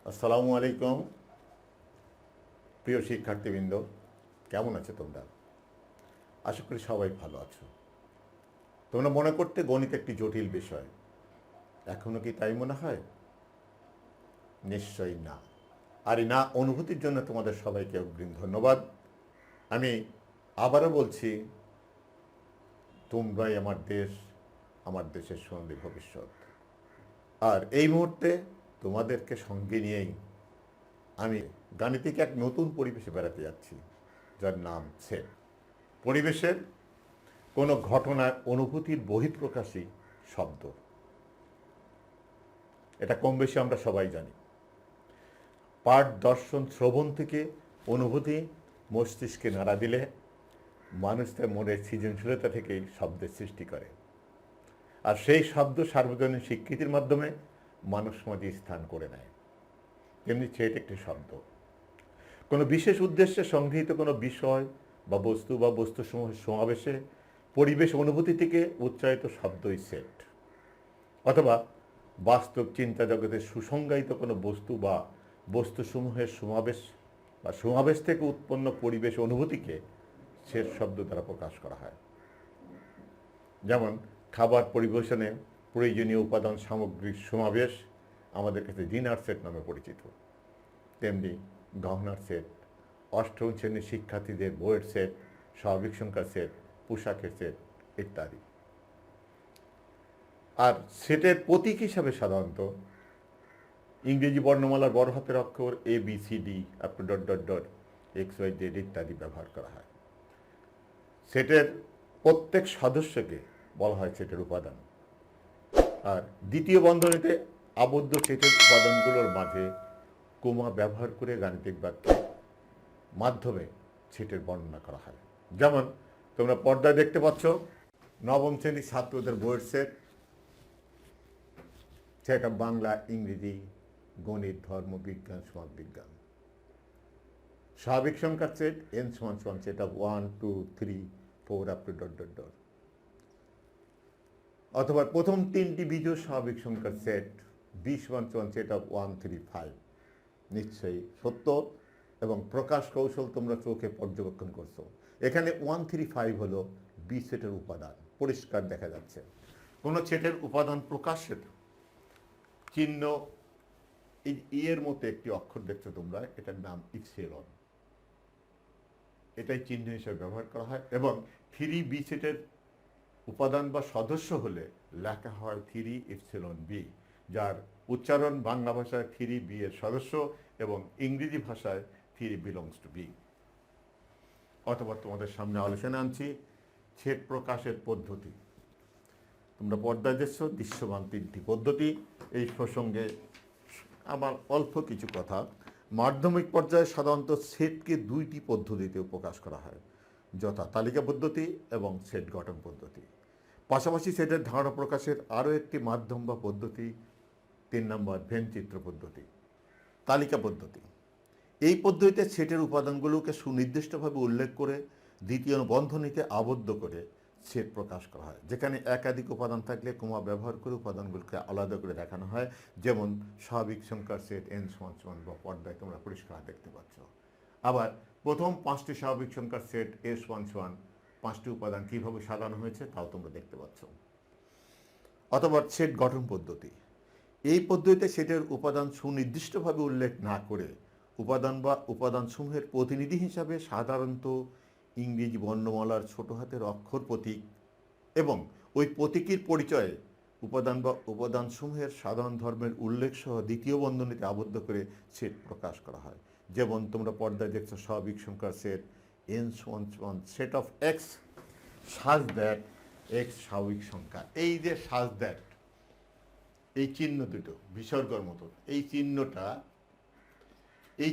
আসসালামু আলাইকুম প্রিয় শিক্ষার্থীবৃন্দ, কেমন আছো তোমরা? আশা করি সবাই ভালো আছো। তোমরা মনে করতে গণিত একটি জটিল বিষয়, এখনো কি তাই মনে হয়? নিশ্চয়ই না। আর এই না অনুভূতির জন্য তোমাদের সবাইকে অগ্রিম ধন্যবাদ। আমি আবারও বলছি, তোমরাই আমার দেশ, আমার দেশের সোনালী ভবিষ্যৎ। আর এই মুহূর্তে তোমাদেরকে সঙ্গে নিয়েই আমি গাণিতিক এক নতুন পরিবেশে বেড়াতে যাচ্ছি, যার নাম সেট। পরিবেশের কোনো ঘটনার অনুভূতির বহিঃপ্রকাশই শব্দ, এটা কম বেশি আমরা সবাই জানি। পাঠ, দর্শন, শ্রবণ থেকে অনুভূতি মস্তিষ্কে নাড়া দিলে মানুষ তার মনের সৃজনশীলতা থেকেই শব্দের সৃষ্টি করে। আর সেই শব্দ সার্বজনীন স্বীকৃতির মাধ্যমে মানব সমাজে স্থান করে নেয়। তেমনি সেট একটি শব্দ। কোনো বিশেষ উদ্দেশ্যে সংগৃহীত কোনো বিষয় বা বস্তুসমূহের সমাবেশে পরিবেশ অনুভূতি থেকে উচ্চারিত শব্দই সেট। অথবা বাস্তব চিন্তা জগতে সুসংজ্ঞায়িত কোনো বস্তু বা বস্তুসমূহের সমাবেশ থেকে উৎপন্ন পরিবেশ অনুভূতিকে সেট শব্দ দ্বারা প্রকাশ করা হয়। যেমন খাবার পরিবেশনে প্রয়োজনীয় উপাদান সামগ্রীর সমাবেশ আমাদের কাছে ডিনার সেট নামে পরিচিত। তেমনি গহনার সেট, অষ্টম শ্রেণীর শিক্ষার্থীদের বইয়ের সেট, স্বাভাবিক সংখ্যার সেট, পোশাকের সেট ইত্যাদি। আর সেটের প্রতীক হিসাবে সাধারণত ইংরেজি বর্ণমালার বড় হাতের অক্ষর ABCD XYZ ইত্যাদি ব্যবহার করা হয়। সেটের প্রত্যেক সদস্যকে বলা হয় সেটের উপাদান। আর দ্বিতীয় বন্ধনীতে আবদ্ধ সেটের উপাদানগুলোর মাঝে কোমা ব্যবহার করে গাণিতিক বাক্যের মাধ্যমে সেটের বর্ণনা করা হয়। যেমন তোমরা পর্দায় দেখতে পাচ্ছ নবম শ্রেণীর ছাত্রদের বইয়ের সেট, সেটা বাংলা, ইংরেজি, গণিত, ধর্ম, বিজ্ঞান, সমাজবিজ্ঞান। স্বাভাবিক সংখ্যার সেট n = সেটা 1 2 3 4 অথবা প্রথম তিনটি বিজোড় স্বাভাবিক সংখ্যার সেট b=, সেটা 1 3 5। নিশ্চয়ই সত্য এবং প্রকাশ কৌশল তোমরা চোখে পর্যবেক্ষণ করছো। এখানে 1 3 5 হলো বি সেটের উপাদান, পরিষ্কার দেখা যাচ্ছে। কোন সেটের উপাদান প্রকাশের চিহ্ন এর মতো একটি অক্ষর দেখছো তোমরা, এটার নাম ইপসিলন। এটাই চিহ্ন হিসেবে ব্যবহার করা হয়। এবং 3B সেটের উপাদান বা সদস্য হলে লেখা হয় 3 ε b, যার উচ্চারণ বাংলা ভাষায় 3B এর সদস্য এবং ইংরেজি ভাষায় 3 belongs to b। অথবা তোমাদের সামনে আলোচনা আনছি সেট প্রকাশের পদ্ধতি। তোমরা পর্দায় দেখছো দৃশ্যমান তিনটি পদ্ধতি। এই প্রসঙ্গে আমার অল্প কিছু কথা। মাধ্যমিক পর্যায়ে সাধারণত সেটকে দুইটি পদ্ধতিতেও প্রকাশ করা হয়, যথা তালিকা পদ্ধতি এবং সেট গঠন পদ্ধতি। পাশাপাশি সেটের ধারণা প্রকাশের আরও একটি মাধ্যম বা পদ্ধতি 3 নম্বর ভেন চিত্র পদ্ধতি, তালিকা পদ্ধতি। এই পদ্ধতিতে সেটের উপাদানগুলোকে সুনির্দিষ্টভাবে উল্লেখ করে দ্বিতীয় বন্ধনীতে আবদ্ধ করে সেট প্রকাশ করা হয়। যেখানে একাধিক উপাদান থাকলে কোমা ব্যবহার করে উপাদানগুলোকে আলাদা করে দেখানো হয়। যেমন স্বাভাবিক সংখ্যার সেট n = বা পর্দায় তোমরা পরিষ্কার দেখতে পাচ্ছ। আবার প্রথম 5টি স্বাভাবিক সংখ্যার সেট s = 5টি উপাদান কীভাবে সাজানো হয়েছে তাও তোমরা দেখতে পাচ্ছ। অথবা সেট গঠন পদ্ধতি। এই পদ্ধতিতে সেটের উপাদান সুনির্দিষ্টভাবে উল্লেখ না করে উপাদান বা উপাদানসমূহের প্রতিনিধি হিসাবে সাধারণত ইংরেজি বর্ণমালার ছোট হাতের অক্ষর প্রতীক এবং ওই প্রতীকীর পরিচয়ে উপাদান বা উপাদানসমূহের সাধারণ ধর্মের উল্লেখ সহ দ্বিতীয় বন্ধনীতে আবদ্ধ করে সেট প্রকাশ করা হয়। যেমন তোমরা পর্দায় দেখছো স্বাভাবিক সংখ্যার set n = set of x such that x স্বাভাবিক সংখ্যা। এই যে সাজ দ্যাট, এই চিহ্ন দুটো বিসর্গর মতো, এই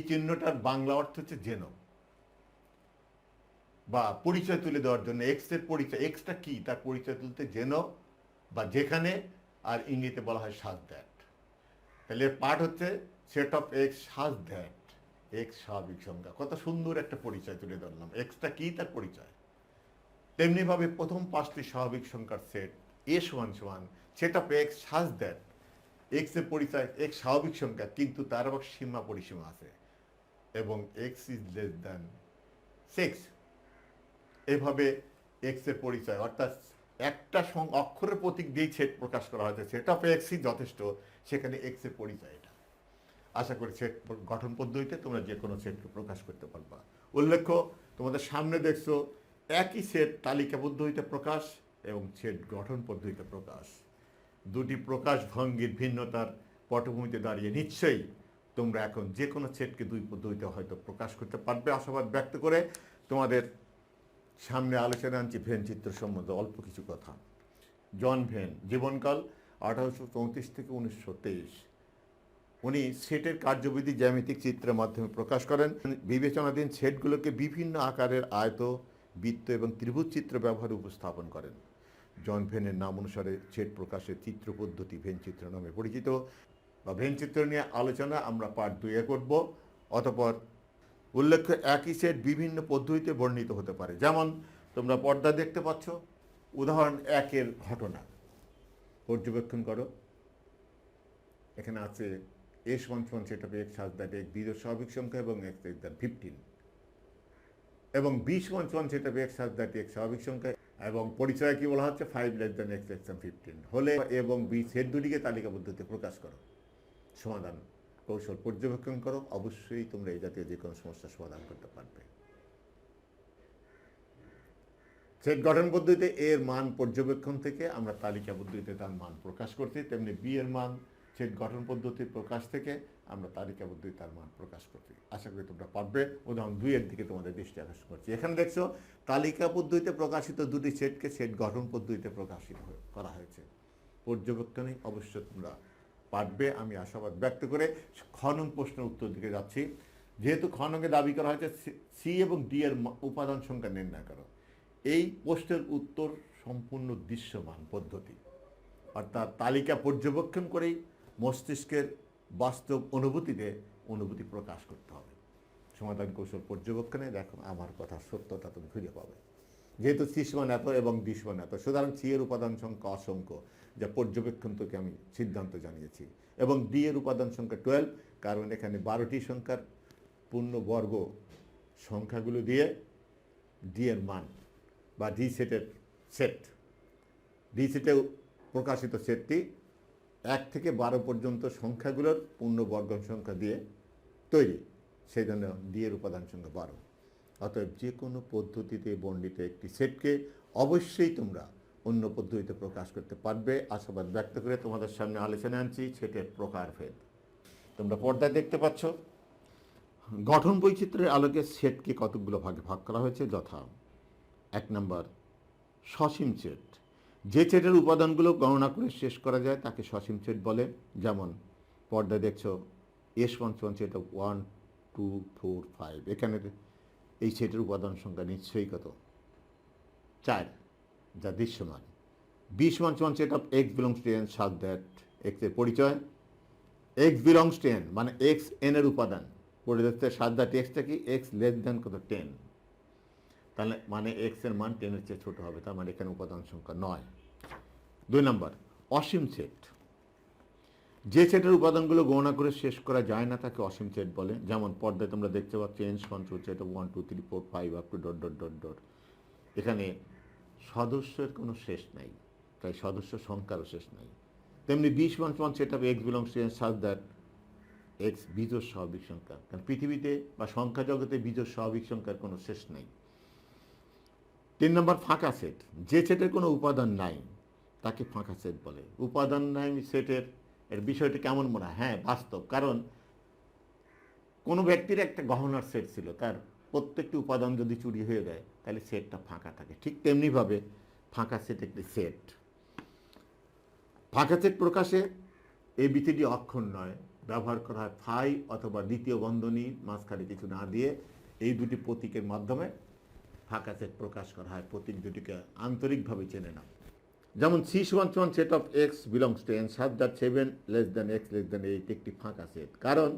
চিহ্নটার বাংলা অর্থ হচ্ছে যেন, বা পরিচয় তুলে দেওয়ার জন্য। এক্সের পরিচয়, এক্সটা কি তার পরিচয় তুলতে যেন বা যেখানে, আর ইংরেজিতে বলা হয় সাজ দ্যাট। তাহলে পাঠ হচ্ছে set of x such that x স্বাভাবিক সংখ্যা। কত সুন্দর একটা পরিচয় তুলে ধরলাম, এক্সটা কি তার পরিচয়। তেমনিভাবে প্রথম 5টি স্বাভাবিক সংখ্যার set s = set of x such that x এর পরিচয় এক্স স্বাভাবিক সংখ্যা, কিন্তু তার আবার সীমা পরিসীমা আছে, এবং এক্স ইজ লেস দ্যান 6। এভাবে এক্স এর পরিচয়, অর্থাৎ একটা অক্ষরের প্রতীক দিয়েই সেট প্রকাশ করা হয়েছে, সেট অফ এক্সই যথেষ্ট, সেখানে এক্স এর পরিচয় এটা। আশা করি সেট গঠন পদ্ধতিতে তোমরা যে কোনো সেটকে প্রকাশ করতে পারবা। উল্লেখ্য, তোমাদের সামনে দেখছো একই সেট তালিকাবদ্ধ হইতে প্রকাশ এবং সেট গঠন পদ্ধতিতে প্রকাশ, দুটি প্রকাশ ভঙ্গির ভিন্নতার পটভূমিতে দাঁড়িয়ে নিশ্চয়ই তোমরা এখন যে কোনো সেটকে দুই পদ্ধতিতে হয়তো প্রকাশ করতে পারবে আশাবাদ ব্যক্ত করে তোমাদের সামনে আলোচনা আনছি ভেন চিত্র সম্বন্ধে অল্প কিছু কথা। জন ভেন, জীবনকাল 1834 থেকে 1923। উনি সেটের কার্যবিধি জ্যামিতিক চিত্রের মাধ্যমে প্রকাশ করেন। বিবেচনাধীন সেটগুলোকে বিভিন্ন আকারের আয়ত, বৃত্ত এবং ত্রিভুজ চিত্র ব্যবহারে উপস্থাপন করেন। জন ভেনের নাম অনুসারে সেট প্রকাশের চিত্র পদ্ধতি ভেন চিত্র নামে পরিচিত, বা ভেন চিত্র নিয়ে আলোচনা আমরা পার্ট 2-এ করব। অতঃপর উল্লেখ্য, একই সেট বিভিন্ন পদ্ধতিতে বর্ণিত হতে পারে। যেমন তোমরা পর্দা দেখতে পাচ্ছ, উদাহরণ 1-এর ঘটনা পর্যবেক্ষণ করো। এখানে আছে S1 set of x such that x বিজোড় স্বাভাবিক সংখ্যা এবং এক্স লেস দ্যান 15, এবং B1 set of x such that x স্বাভাবিক সংখ্যা এবং পরিচয় কি বলা হচ্ছে 5 less than x less than 15 হলে এবং বি সেট দুটিকে তালিকা পদ্ধতিতে প্রকাশ করো। সমাধান কৌশল পর্যবেক্ষণ করো, অবশ্যই তোমরা এই জাতীয় যে কোনো সমস্যার সমাধান করতে পারবে। সেট গঠন পদ্ধতিতে এর মান পর্যবেক্ষণ থেকে আমরা তালিকা পদ্ধতিতে তার মান প্রকাশ করছি, তেমনি বি এর মান সেট গঠন পদ্ধতির প্রকাশ থেকে আমরা তালিকা পদ্ধতি তার মান প্রকাশ করছি। আশা করি তোমরা পারবে। উদাহরণ 2-এর দিকে তোমাদের দৃষ্টি আকর্ষণ করছি। এখানে দেখছো তালিকা পদ্ধতিতে প্রকাশিত দুটি সেটকে সেট গঠন পদ্ধতিতে প্রকাশিত করা হয়েছে। পর্যবেক্ষণে অবশ্যই তোমরা পারবে আমি আশাবাদ ব্যক্ত করে খনন প্রশ্নের উত্তর দিকে যাচ্ছি। যেহেতু খনকে দাবি করা হয়েছে সি এবং ডি এর উপাদান সংখ্যা নির্ণয় করো, এই প্রশ্নের উত্তর সম্পূর্ণ দৃশ্যমান পদ্ধতি, অর্থাৎ তালিকা পর্যবেক্ষণ করেই মস্তিষ্কের বাস্তব অনুভূতি প্রকাশ করতে হবে। সমাধান কৌশল পর্যবেক্ষণে দেখো আমার কথার সত্যতা তুমি খুঁজে পাবে। যেহেতু সি-মান এত এবং ডি-মান এত, সুতরাং সি এর উপাদান সংখ্যা অসংখ্য, যা পর্যবেক্ষণ থেকে আমি সিদ্ধান্ত জানিয়েছি, এবং ডি এর উপাদান সংখ্যা 12, কারণ এখানে 12টি সংখ্যার পূর্ণবর্গ সংখ্যাগুলো দিয়ে ডি এর মান বা ডি সেটের সেট, ডি সেটে প্রকাশিত সেটটি 1 থেকে 12 পর্যন্ত সংখ্যাগুলোর পূর্ণবর্গ সংখ্যা দিয়ে তৈরি, সেই জন্য ডি এর উপাদান সংখ্যা 12। অতএব যে কোনো পদ্ধতিতে বর্ণিত একটি সেটকে অবশ্যই তোমরা অন্য পদ্ধতিতে প্রকাশ করতে পারবে আশাবাদ ব্যক্ত করে তোমাদের সামনে আলোচনা আনছি সেটের প্রকারভেদ। তোমরা পর্দায় দেখতে পাচ্ছ গঠন বৈচিত্র্যের আলোকে সেটকে কতগুলো ভাগে ভাগ করা হয়েছে, যথা 1 নম্বর সসীম সেট, যে সেটের উপাদানগুলো গণনা করে শেষ করা যায় তাকে সসীম সেট বলে। যেমন পর্দায় দেখছো S1 সেট অফ 1, 2, 4, 5, এখানে এই সেটের উপাদান সংখ্যা নিশ্চয়ই কত 4, যা দৃশ্যমান। B1 set of x belongs to N সাজ দ্যাট এক্স এর পরিচয় এক্স বিলংস টু এন মানে এক্স এন এর উপাদান, পরিদর্শে সাজ দ্যাট এক্সটা কি এক্স লেস দ্যান কত 10, তাহলে মানে এক্স এর মান 10-এর চেয়ে ছোট হবে, তার মানে এখানে উপাদান সংখ্যা 9। 2 নম্বর অসীম সেট, যে সেটের উপাদানগুলো গণনা করে শেষ করা যায় না তাকে অসীম সেট বলে। যেমন পর্দায় তোমরা দেখতে পাচ্ছ S1 set of 1, 2, 3, 4, 5 up to dot dot dot dot, এখানে সদস্যের কোনো শেষ নাই, তাই সদস্য সংখ্যারও শেষ নাই। তেমনি B1 set of x belongs to N সাজ দ্যাট এক্স বিজোড় স্বাভাবিক সংখ্যা, কারণ পৃথিবীতে বা সংখ্যা জগতে বিজোড় স্বাভাবিক সংখ্যার কোনো শেষ নাই। 3 নম্বর ফাঁকা সেট, যে সেটের কোনো উপাদান নাই তাকে ফাঁকা সেট বলে। উপাদান নাই সেটের এর বিষয়টি কেমন মনে হয়? হ্যাঁ, বাস্তব, কারণ কোনো ব্যক্তির একটা গহনার সেট ছিল, তার প্রত্যেকটি উপাদান যদি চুরি হয়ে যায় তাহলে সেটটা ফাঁকা থাকে, ঠিক তেমনিভাবে ফাঁকা সেট একটি সেট। ফাঁকা সেট প্রকাশে এবিসিডি অক্ষর নয়, ব্যবহার করা হয় ফাই অথবা দ্বিতীয় বন্ধনী মাঝখানে কিছু না দিয়ে এই দুটি প্রতীকের মাধ্যমে ফাঁকা সেট প্রকাশ করা হয়। প্রতীক দুটিকে আন্তরিকভাবে চেনে নাও। যেমন C1 set of x belongs to N such that 7 less than x less than 8 একটি ফাঁকা সেট, কারণ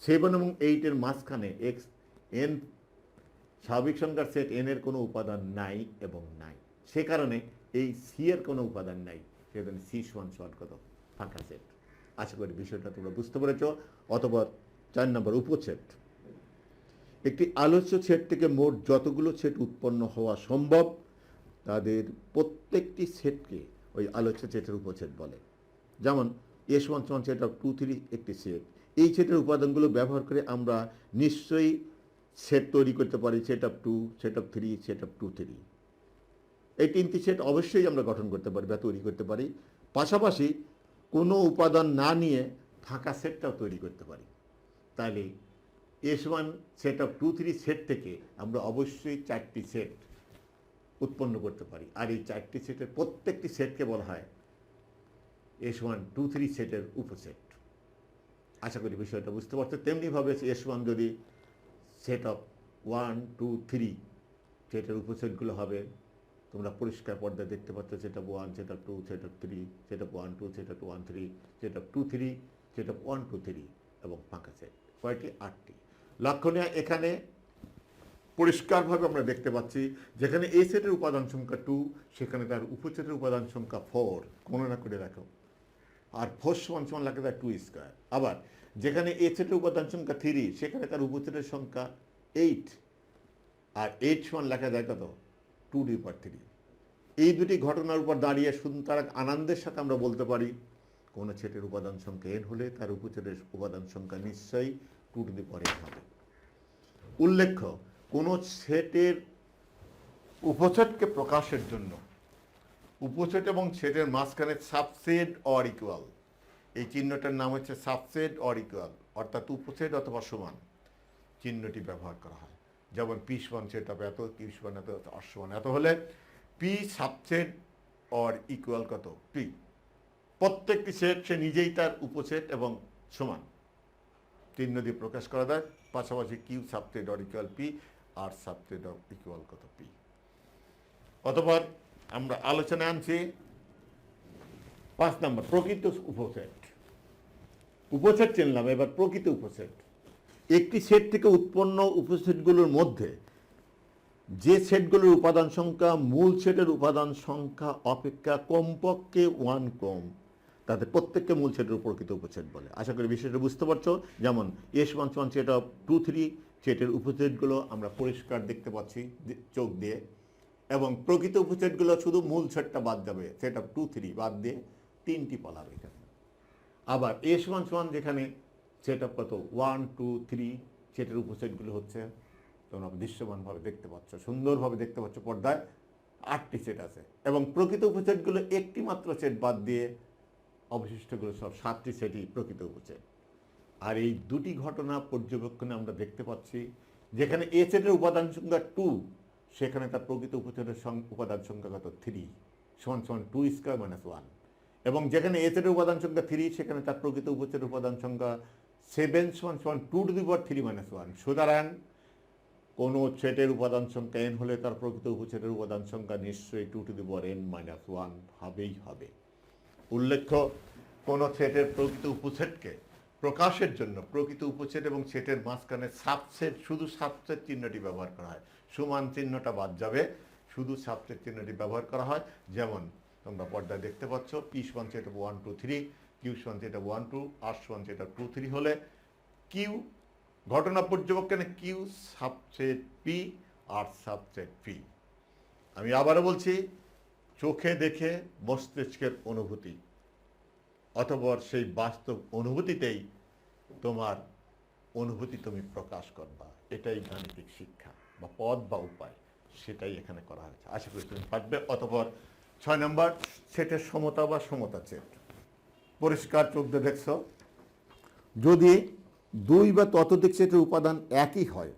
7 এবং 8-এর মাঝখানে এক্স এন স্বাভাবিক সংখ্যার সেট এন এর কোনো উপাদান নাই এবং নাই, সে কারণে এই সি এর কোনো উপাদান নাই, সেজন্য C1 কত ফাঁকা সেট। আশা করি বিষয়টা তোমরা বুঝতে পেরেছ। অথবা 4 নম্বর উপছেদ। একটি আলোচ্য সেট থেকে মোট যতগুলো সেট উৎপন্ন হওয়া সম্ভব তাদের প্রত্যেকটি সেটকে ওই আলোচ্য সেটের উপছেদ বলে। যেমন S1 সেট অফ 2 3 একটি সেট। এই সেটের উপাদানগুলো ব্যবহার করে আমরা নিশ্চয়ই সেট তৈরি করতে পারি set of 2, set of 3, set of 2 3। এই 3টি সেট অবশ্যই আমরা গঠন করতে পারি বা তৈরি করতে পারি। পাশাপাশি কোনো উপাদান না নিয়ে ফাঁকা সেটটাও তৈরি করতে পারি। তাহলে S1 সেট অফ 2 3 সেট থেকে আমরা অবশ্যই 4টি সেট উৎপন্ন করতে পারি। আর এই 4টি সেটের প্রত্যেকটি সেটকে বলা হয় S1 2 3 সেটের উপসেট। আশা করি বিষয়টা বুঝতে পারছো। তেমনিভাবে S1 যদি সেট অফ 1 2 3 সেটের উপসেটগুলো হবে, তোমরা পরিষ্কার পর্দায় দেখতে পাচ্ছ set of 1, set of 2, set of 3, set of 1 2, set of 1 3, set of 2 3, set of 1 2 3 এবং ফাঁকা সেট। কয়টি? 8টি। লক্ষণীয় এখানে পরিষ্কারভাবে আমরা দেখতে পাচ্ছি যেখানে এই সেটের উপাদান সংখ্যা 2 সেখানে তার উপসেটের উপাদান সংখ্যা 4 গণনা করে রাখো। আর 4 সমান সমান লাগে তার 2 স্কোয়ার। আবার যেখানে এ সেটের উপাদান সংখ্যা 3 সেখানে তার উপসেটের সংখ্যা 8 আর 8 সমান লেখা যায় কত? 2^3। এই দুটি ঘটনার উপর দাঁড়িয়ে সুতরাং আনন্দের সাথে আমরা বলতে পারি কোন সেটের উপাদান সংখ্যা n হলে তার উপসেটের উপাদান সংখ্যা নিশ্চয়ই 2n হবে। উল্লেখ্য, কোন সেটের উপসেটকে প্রকাশের জন্য উপসেট এবং সেটের মাঝখানে সাবসেট অর ইকুয়াল, এই চিহ্নটার নাম হচ্ছে সাবসেট অর ইকুয়াল, অর্থাৎ উপসেট অথবা সমান চিহ্নটি ব্যবহার করা হয়। যেমন P1 সেট অফ এত, Q1 এত, R1 এত হলে P সাবসেট অর ইকুয়াল কত? P। প্রত্যেকটি সেট সে নিজেই তার উপসেট এবং সমান চিহ্ন দিয়ে প্রকাশ করা যায়। পাশাপাশি Q subset or equal P, আর সাবসেট অর ইকুয়াল কত? P। অথবা আমরা আলোচনায় আনছি 5 নম্বর প্রকৃত উপসেট। উপসেট চিনলাম, এবার প্রকৃত উপসেট। একটি সেট থেকে উৎপন্ন উপসেটগুলোর মধ্যে যে সেটগুলোর উপাদান সংখ্যা মূল সেটের উপাদান সংখ্যা অপেক্ষা কমপক্ষে 1 কম, তাদের প্রত্যেককে মূল সেটের প্রকৃত উপসেট বলে। আশা করি বিষয়টা বুঝতে পারছো। যেমন S1 সেট অফ 2 3 সেটের উপসেটগুলো আমরা পরিষ্কার দেখতে পাচ্ছি চোখ দিয়ে, এবং প্রকৃত উপসেটগুলো শুধু মূল সেটটা বাদ যাবে, সেট অফ 2 3 বাদ দিয়ে 3টি পালাবে এখানে। আবার S1 যেখানে সেট অফ কত 1 2 3 সেটের উপসেটগুলো হচ্ছে তোমরা দৃশ্যমানভাবে দেখতে পাচ্ছ, সুন্দরভাবে দেখতে পাচ্ছ পর্দায় 8টি সেট আছে, এবং প্রকৃত উপসেটগুলো একটি মাত্র সেট বাদ দিয়ে অবশিষ্টগুলো সব 7টি সেটই প্রকৃত উপসেট। আর এই দুটি ঘটনা পর্যবেক্ষণে আমরা দেখতে পাচ্ছি যেখানে এ সেটের উপাদান সংখ্যা 2 সেখানে তার প্রকৃত উপসেটের উপাদান সংখ্যা কত? 3 সমান সমান 2 স্কোয়ার মাইনাস 1, এবং যেখানে এ সেটের উপাদান সংখ্যা 3 সেখানে তার প্রকৃত উপসেটের উপাদান সংখ্যা 7 সমান সমান 2^3 মাইনাস 1। সুতরাং কোন সেটের উপাদান সংখ্যা n হলে তার প্রকৃত উপসেটের উপাদান সংখ্যা নিশ্চয়ই 2n মাইনাস 1 হবেই হবে। উল্লেখ্য, কোন সেটের প্রকৃত উপসেটকে প্রকাশের জন্য প্রকৃত উপসেট এবং সেটের মাঝখানে সাবসেট, শুধু সাবসেট চিহ্নটি ব্যবহার করা হয়, সমান চিহ্নটা বাদ যাবে, শুধু সাবসেট চিহ্নটি ব্যবহার করা হয়। যেমন তোমরা পর্দায় দেখতে পাচ্ছ P1 set of 1 2 3, Q1 set of 1 2, R1 set of 2 3 হলে Q ঘটনা পর্যবেক্ষণে Q সাবসেট P আর সাবসেট P। আমি আবারও বলছি, চোখে দেখে মস্তিষ্কের অনুভূতি অথবা সেই বাস্তব অনুভূতিতেই তোমার অনুভূতি তুমি প্রকাশ করবা, এটাই গাণিতিক শিক্ষা বা পথ বা উপায়, সেটাই এখানে করা হয়েছে। আশা করি তুমি পারবে। অতঃপর 6 নম্বর সেটের সমতা বা সমতা সেট। পরিষ্কার চোখ দিয়ে দেখছ, যদি 2 বা ততোধিক সেটের উপাদান একই হয়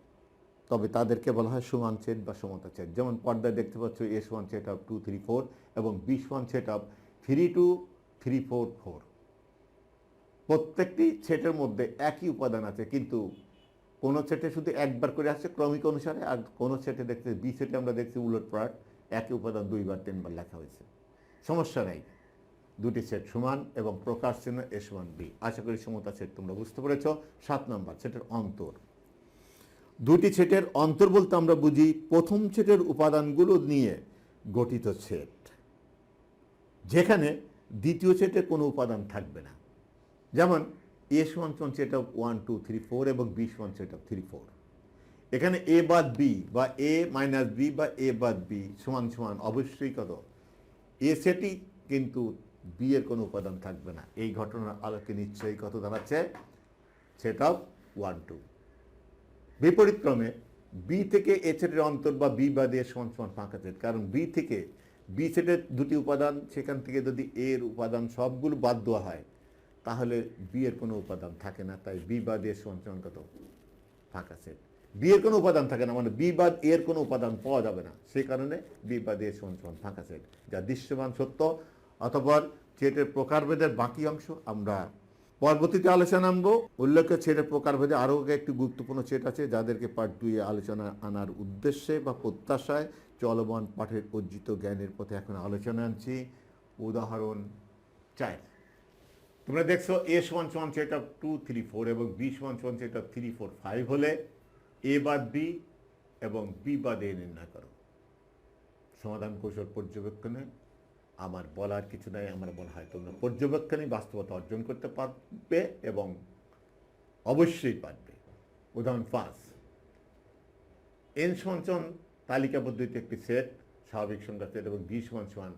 তবে তাদেরকে বলা হয় সমান সেট বা সমতা সেট। যেমন পর্দায় দেখতে পাচ্ছ S1 সেট অফ 2 3 4 এবং B1 সেট অফ 3 2 3 4 4। প্রত্যেকটি সেটের মধ্যে একই উপাদান আছে, কিন্তু কোন সেটে শুধু একবার করে আসছে ক্রমিক অনুসারে, আর কোন সেটে দেখতে বি সেটে আমরা দেখছি উলটপালট একই উপাদান 2 বার 3 বার লেখা হয়েছে। সমস্যা নেই, দুটি সেট সমান এবং প্রকাশ চিহ্ন S1 B। আশা করি সমতা সেট তোমরা বুঝতে পেরেছ। 7 নম্বর সেটের অন্তর। দুটি সেটের অন্তর বলতে আমরা বুঝি প্রথম সেটের উপাদানগুলো নিয়ে গঠিত সেট, যেখানে দ্বিতীয় সেটে কোনো উপাদান থাকবে না। যেমন এ সমান সমান সেট অফ 1 2 3 4 এবং বি সমান সেট অফ 3 4। এখানে এ বাদ বি বা এ মাইনাস বি বা এ বাদ বি সমান সমান অবশ্যই কত এ সেটই, কিন্তু বি এর কোনো উপাদান থাকবে না। এই ঘটনার আলোকে নিশ্চয়ই কত দাঁড়াচ্ছে সেট অফ 1 2। বিপরীতক্রমে বি থেকে এ সেটের অন্তর বা বি বাদ এ সমান সমান ফাঁকা সেট, কারণ বি থেকে বি সেটের দুটি উপাদান, সেখান থেকে যদি এর উপাদান সবগুলো বাদ দেওয়া হয় তাহলে বি এর কোনো উপাদান থাকে না, তাই বি বাদ এ সমান সমান কত ফাঁকা সেট। বি এর কোনো উপাদান থাকে না মানে বি বাদ এর কোনো উপাদান পাওয়া যাবে না, সেই কারণে বি বাদ এ সমান সমান ফাঁকা সেট, যা দৃশ্যমান সত্য। অতঃপর সেটের প্রকারভেদের বাকি অংশ আমরা পরবর্তীতে আলোচনা আনবো। উল্লেখ্য সেটের প্রকারভেদে আরও একটি গুরুত্বপূর্ণ সেট আছে, যাদেরকে পার্ট 2 এ আলোচনা আনার উদ্দেশ্যে বা প্রত্যাশায় চলমান পাঠের অর্জিত জ্ঞানের পথে এখন আলোচনা আনছি। উদাহরণ 4, তোমরা দেখছো এ সমান সমান সেট অফ 2 3 4 এবং বি সমান সমান সেট অফ 3 4 5 হলে এ বাদ বি এবং বি বাদ এ নির্ণয় করো। সমাধান কৌশল পর্যবেক্ষণে আমার বলার কিছু নাই, আমার বলা হয় তোমরা পর্যবেক্ষণে বাস্তবতা অর্জন করতে পারবে এবং অবশ্যই পারবে। উদাহরণ 5, এন সমান সমান তালিকা পদ্ধতিতে একটি সেট, স্বাভাবিক সংখ্যা সেট, এবং বি সমান সমান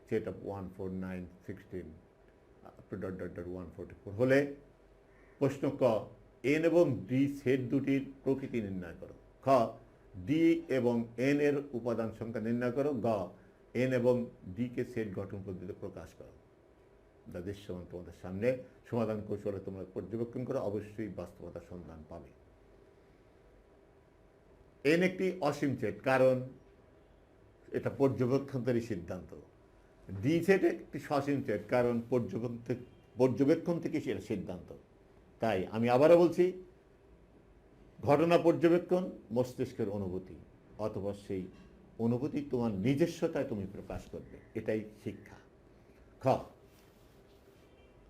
সেট অফ 1 4 9 16 144 হলে প্রশ্ন ক, এন এবং ডি সেট দুটির প্রকৃতি নির্ণয় করো। খ, ডি এবং এন এর উপাদান সংখ্যা নির্ণয় করো। গ, এন এবং ডি কে সেট গঠন পদ্ধতিতে প্রকাশ করো। যা দৃশ্যমান তোমাদের সামনে। সমাধান কৌশলে তোমরা পর্যবেক্ষণ করো, অবশ্যই বাস্তবতার সন্ধান পাবে। এন একটি অসীম সেট, কারণ এটা পর্যবেক্ষণেরই সিদ্ধান্ত। ডি সেট একটি সসীম সেট, কারণ পর্যবেক্ষণ থেকে সেটা সিদ্ধান্ত। তাই আমি আবারও বলছি, ঘটনা পর্যবেক্ষণ মস্তিষ্কের অনুভূতি, অথবা সেই অনুভূতি তোমার নিজস্বতায় তুমি প্রকাশ করবে, এটাই শিক্ষা। খ,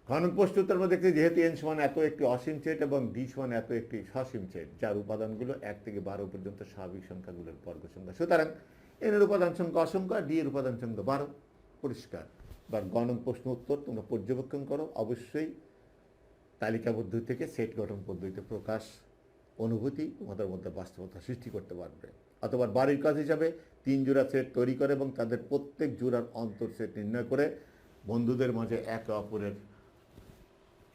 ঘনক প্রস্তুতের মধ্যে দেখছি যেহেতু এন সমান এত একটি অসীম সেট এবং ডি সমান এত একটি সসীম সেট, যার উপাদানগুলো 1 থেকে 12 পর্যন্ত স্বাভাবিক সংখ্যাগুলোর বর্গ সংখ্যা, সুতরাং এন এর উপাদান সংখ্যা অসংখ্য, ডি এর উপাদান সংখ্যা 12। পরিষ্কার। বা গণক প্রশ্ন উত্তর তোমরা পর্যবেক্ষণ করো, অবশ্যই তালিকা পদ্ধতি থেকে সেট গঠন পদ্ধতিতে প্রকাশ অনুভূতি তোমাদের মধ্যে বাস্তবতা সৃষ্টি করতে পারবে। অথবা বাড়ির কাজ হিসাবে 3 জোড়া সেট তৈরি করে এবং তাদের প্রত্যেক জোড়ার অন্তর সেট নির্ণয় করে বন্ধুদের মাঝে একে অপরের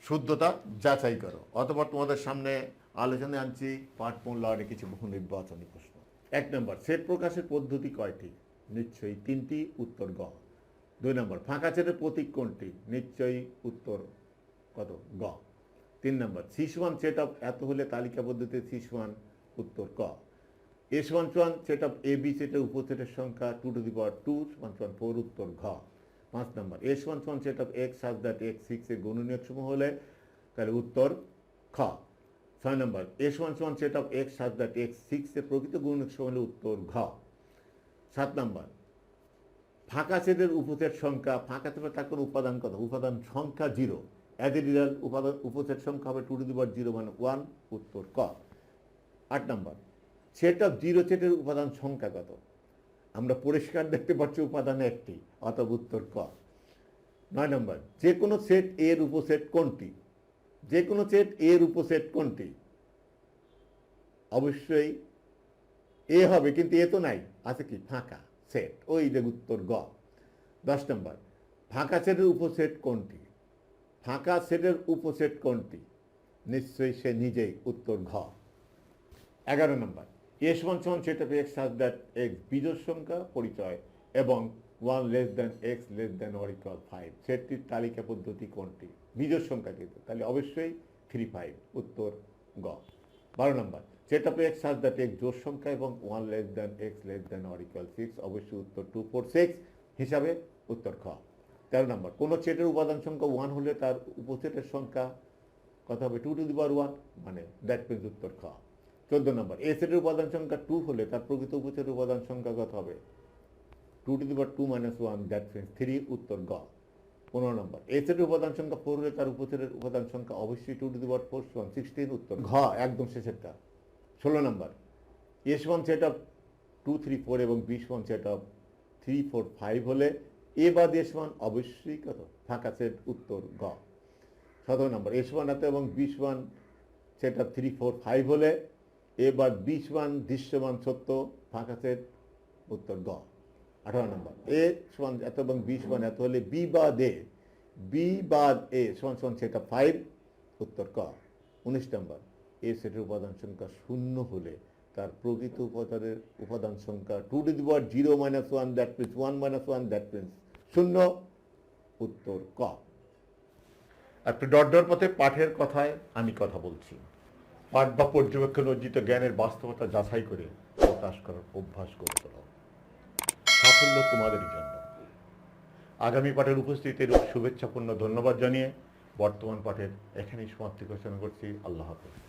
শুদ্ধতা যাচাই করো। অথবা তোমাদের সামনে আলোচনায় আনছি পাঠ মূল্যায়নে কিছু বহু নির্বাচনী প্রশ্ন। 1 নম্বর, সেট প্রকাশের পদ্ধতি কয়টি? নিশ্চয়ই 3টি, উত্তর গ। 2 নম্বর, ফাঁকা সেটের প্রতীক কোনটি? নিশ্চয়ই উত্তর কত? গ। 3 নম্বর, সি সমান সেট অফ এত হলে তালিকা পদ্ধতিতে সি সমান, উত্তর ক। এ সমান সমান সেট অফ এ বি সেটের উপসেটের সংখ্যা 2 টু দি পাওয়ার 2 সমান সমান 4, উত্তর ঘ। 5 নম্বর, এ সমান সমান set of x such that x 6 এর গুণনীয়ক সমূহ হলে, তাহলে উত্তর খ। 6 নম্বর, এ সমান সমান set of x such that x 6 এর প্রকৃত গুণনীয়ক সমূহ হলে, উত্তর ঘ। 7 নম্বর, ফাঁকা সেটের উপসেট সংখ্যা, ফাঁকা সেটের তার কোনো উপাদান কত? উপাদান সংখ্যা 0, অ্যাজ এ রিজাল্ট উপাদান উপসেট সংখ্যা হবে 2 টু দি পাওয়ার 0 মানে 1, উত্তর ক। 8 নম্বর, সেট অফ 0 সেটের উপাদান সংখ্যা কত? আমরা পরিষ্কার দেখতে পাচ্ছি উপাদান একটি, অতএব উত্তর ক। 9 নম্বর, যে কোনো সেট এর উপসেট কোনটি? যে কোনো সেট এর উপসেট কোনটি? অবশ্যই এ হবে, কিন্তু এ তো নাই, আছে কি? ফাঁকা সেট, ওই যে উত্তর গ। 10 নম্বর, ফাঁকা সেটের উপসেট কোনটি? ফাঁকা সেটের উপসেট কোনটি? নিশ্চয়ই সে নিজেই, উত্তর ঘ। 11 নম্বর, এ সমান সমান set of x such that x বিজোড় সংখ্যা পরিচয় এবং 1 less than x less than or equal 5, সেটটির তালিকা পদ্ধতি কোনটি? বিজোড় সংখ্যা কিন্তু, তাহলে অবশ্যই 3 5, উত্তর গ। 12 নম্বর, set of x such that x জোড় সংখ্যা এবং 1 less than x less than or equal 6, অবশ্যই উত্তর 2 4 6 হিসাবে, উত্তর খ। 13 নম্বর, কোন সেটের উপাদান সংখ্যা 1 হলে তার উপসেটের সংখ্যা কত হবে? 2 টু দি পাওয়ার 1 মানে দ্যাট মিন্স, উত্তর খ। 14 নম্বর, এ সেটের উপাদান সংখ্যা 2 হলে তার প্রকৃত উপসেটের উপাদান সংখ্যা কত হবে? 2 to the power 2 minus 1 that means 3, উত্তর গ। 15 নম্বর, এ সেটের উপাদান সংখ্যা 4 হলে তার উপসেটের উপাদান সংখ্যা অবশ্যই 2 টু দি পাওয়ার 4 সমান 16, উত্তর ঘ, একদম শেষেরটা। 16 নম্বর, এ সমান সেট অফ 2 3 4 এবং বি সমান সেট অফ 3 4 5 হলে এ বাদ এ সমান অবশ্যই কত? ফাঁকা সেট, উত্তর গ। 17 নম্বর এস ওয়ান এত এবং 20 ওয়ান সেটা 3, 4, 5 হলে এবার 20 ওয়ান দৃশ্যমান সত্য ফাঁকা সেট উত্তর গ। 18 নম্বর এস ওয়ান এত এবং 20 ওয়ান এত হলে বি বাদ এ সমান সমান সেটা 5 উত্তর ক। 19 নম্বর এ সেটের উপাদান সংখ্যা 0 হলে তার প্রকৃত উপাদান সংখ্যা 2 to the power 0 minus 1 that means 1 minus 1 that means 0 উত্তর ক। একটু ডট পথে পাঠের কথায় আমি কথা বলছি। পাঠ বা পর্যবেক্ষণ অর্জিত জ্ঞানের বাস্তবতা যাচাই করে প্রকাশ করার অভ্যাস গড়ে তোলা। সাফল্য তোমাদেরই জন্য। আগামী পাঠের উপস্থিতির শুভেচ্ছাপূর্ণ ধন্যবাদ জানিয়ে বর্তমান পাঠের এখানেই সমাপ্তি ঘোষণা করছি। আল্লাহ হাফেজ।